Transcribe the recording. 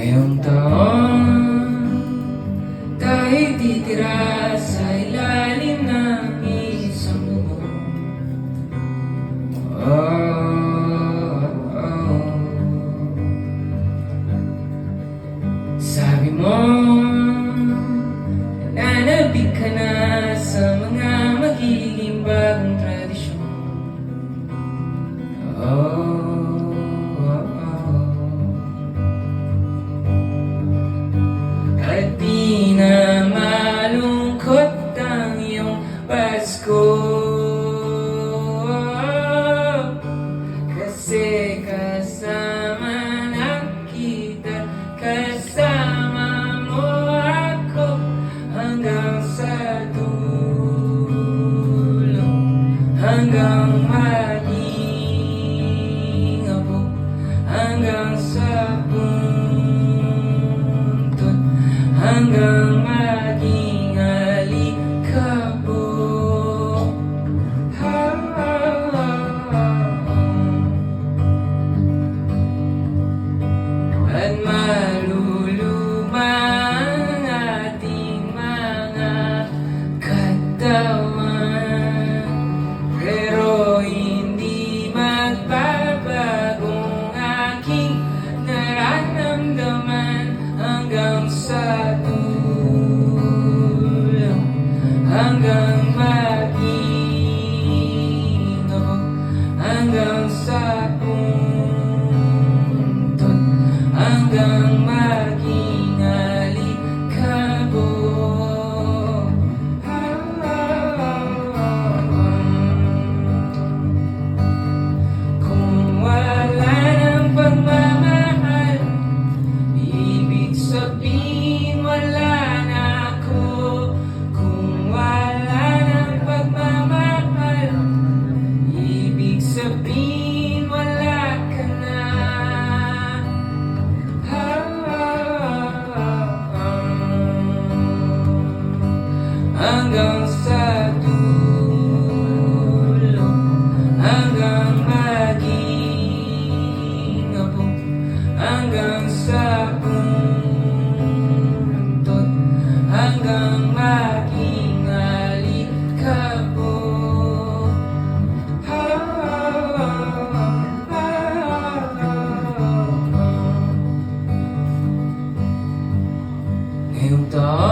Ngayong taon, tayo'y titira sa ilalim ng isang bubong. Sabi mo, nananabik ka na sa mga magiging bagong tradisyon. At di na malungkot ang iyong Pasko, kasi kasama na kita, kasama mo ako hanggang sa dulo, hanggang maging abot, hanggang sa puntod, hanggang maging alikabok. At maluluma ang ating mga katawan, pero hindi magbabagong aking nararamdaman hanggang sa dulo, hanggang maging abot, hanggang sa puntod, hanggang maging alikabok. Kung wala ng pagmamahal, ibig sabihin wala na ako. Kung wala ng pagmamahal, ibig sabihin wala ka na. Hanggang sa dulo, hanggang maging abot, hanggang sa puntod, hanggang maging alikabok. Ngayong taon,